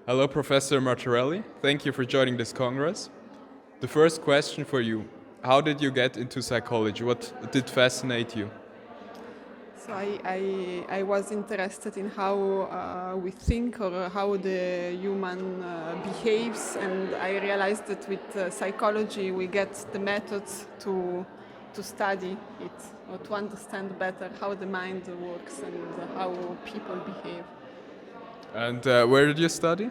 Hello, Professor Martarelli. Thank you for joining this Congress. The first question for you, how did you get into psychology? What did fascinate you? So I was interested in how we think or how the human behaves, and I realized that with psychology we get the methods to study it or to understand better how the mind works and how people behave. And where did you study?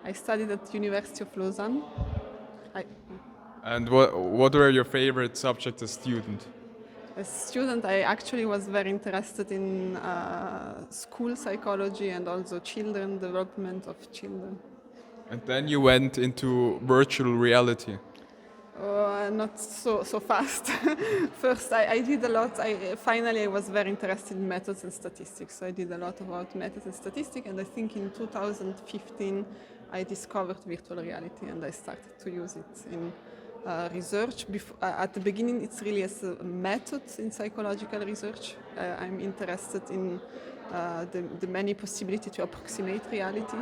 I studied at University of Lausanne. I, And what were your favorite subjects as student? as a student, I actually was very interested in school psychology and also children, development of children. And then you went into virtual reality. Not so fast. First, I did a lot. Finally I was very interested in methods and statistics. So I did a lot about methods and statistics, and I think in 2015 I discovered virtual reality and I started to use it in research. At the beginning, it's really as a method in psychological research. I'm interested in the many possibilities to approximate reality.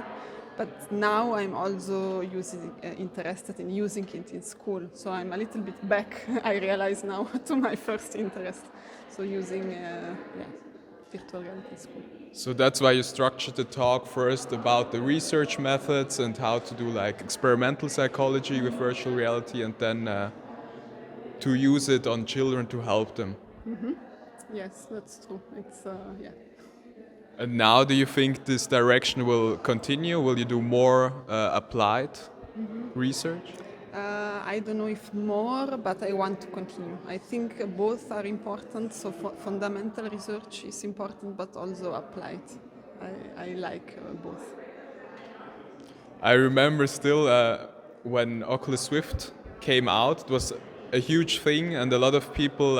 But now I'm also interested in using it in school. So I'm a little bit back, I realize now, to my first interest. So using virtual reality in school. So that's why you structured the talk first about the research methods and how to do like experimental psychology with virtual reality, and then to use it on children to help them. Yes, that's true. It's yeah. And now, do you think this direction will continue? Will you do more applied research? I don't know if more, but I want to continue. I think both are important. So fundamental research is important, but also applied. I like both. I remember still when Oculus Rift came out, it was a huge thing, and a lot of people,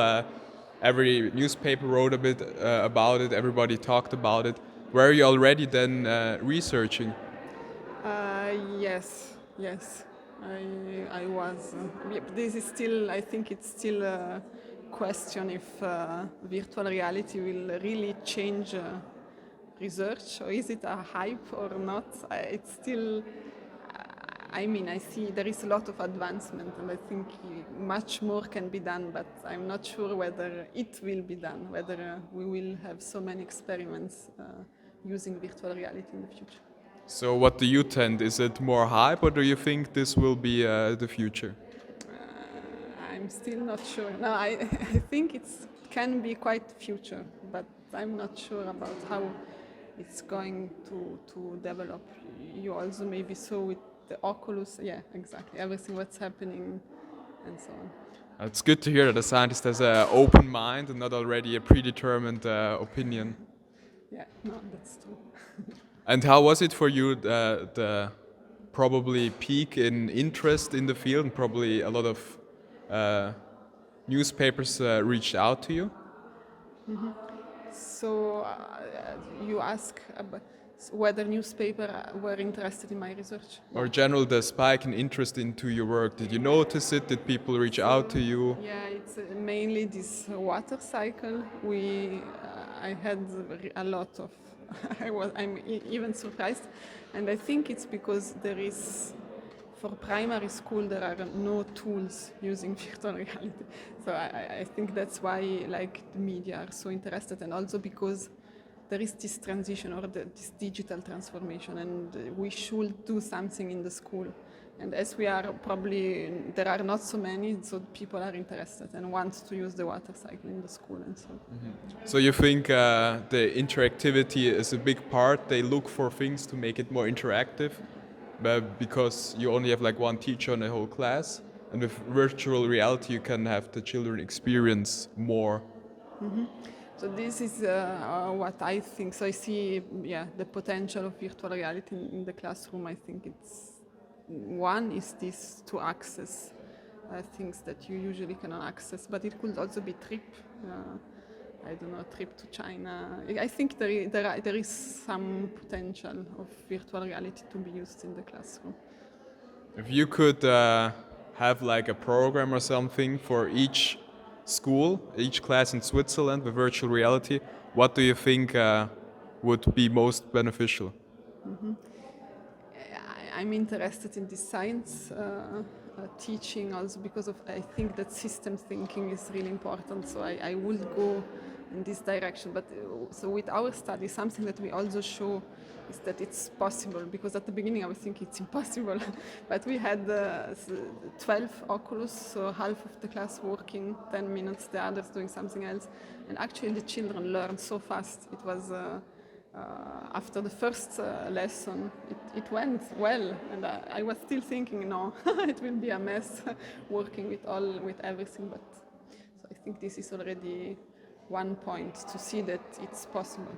every newspaper wrote a bit about it, everybody talked about it. Were you already then researching? Yes. I was. This is still. I think it's still a question if virtual reality will really change research, or is it a hype or not? It's still. I mean, I see there is a lot of advancement, and I think much more can be done. But I'm not sure whether it will be done. Whether we will have so many experiments using virtual reality in the future. So, what do you tend? Is it more hype, or do you think this will be the future? I'm still not sure. No, I think it can be quite future, but I'm not sure about how it's going to develop. You also maybe saw with the Oculus, yeah, exactly, everything what's happening and so on. It's good to hear that a scientist has an open mind and not already a predetermined opinion. Yeah, no, that's true. And how was it for you, the probably peak in interest in the field, and probably a lot of newspapers reached out to you? So you ask about whether newspaper were interested in my research? Or general, the spike in interest into your work, did you notice it? Did people reach out to you? Yeah, it's mainly this water cycle. I had a lot of. I'm even surprised, and I think it's because there is, for primary school, there are no tools using virtual reality. So I think that's why like the media are so interested, and also because there is this transition or this digital transformation, and we should do something in the school. And as we are probably, there are not so many, so people are interested and want to use the water cycle in the school and so. So you think the interactivity is a big part? They look for things to make it more interactive, but because you only have like one teacher on a whole class, and with virtual reality you can have the children experience more. So this is what I think. So I see, the potential of virtual reality in the classroom. I think it's one is this to access things that you usually cannot access, but it could also be trip. I don't know, trip to China. I think there is some potential of virtual reality to be used in the classroom. If you could have like a program or something for each school, each class in Switzerland with virtual reality, what do you think would be most beneficial? I'm interested in this science teaching also because I think that system thinking is really important. So I would go in this direction. But so with our study, something that we also show is that it's possible, because at the beginning I was thinking it's impossible. But we had 12 Oculus, so half of the class working 10 minutes, the others doing something else. And actually the children learned so fast. It was after the first lesson, it went well, and I was still thinking, no, it will be a mess working with everything. But so I think this is already one point to see that it's possible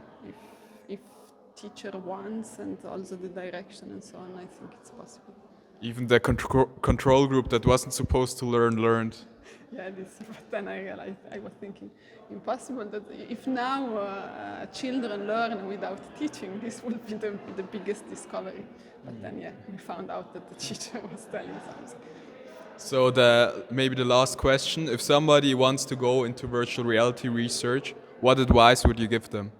if teacher wants, and also the direction and so on. I think it's possible. Even the control group that wasn't supposed to learned. Yeah, but then I realized, I was thinking, impossible that if now children learn without teaching, this would be the biggest discovery. But then, yeah, we found out that the teacher was telling something. So maybe the last question, if somebody wants to go into virtual reality research, what advice would you give them?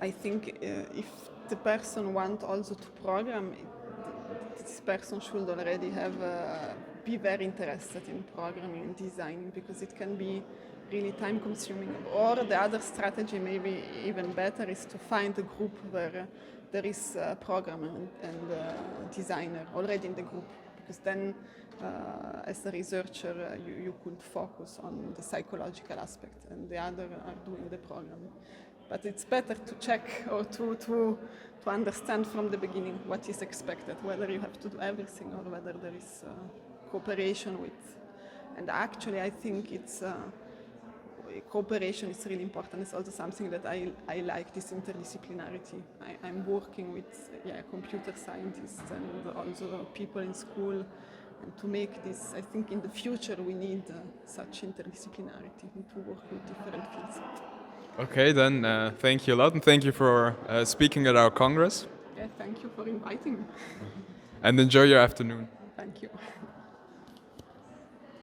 I think if the person wants also to program, this person should already be very interested in programming and designing, because it can be really time consuming. Or the other strategy, maybe even better, is to find a group where there is a programmer and a designer already in the group, because then as a researcher you could focus on the psychological aspect and the other are doing the programming. But it's better to check or to understand from the beginning what is expected, whether you have to do everything or whether there is cooperation with. And actually I think it's cooperation is really important. It's also something that I like, this interdisciplinarity. I'm working with computer scientists and also people in school. And to make this, I think in the future we need such interdisciplinarity to work with different fields. Okay, then thank you a lot, and thank you for speaking at our Congress. Yeah, thank you for inviting me. And enjoy your afternoon.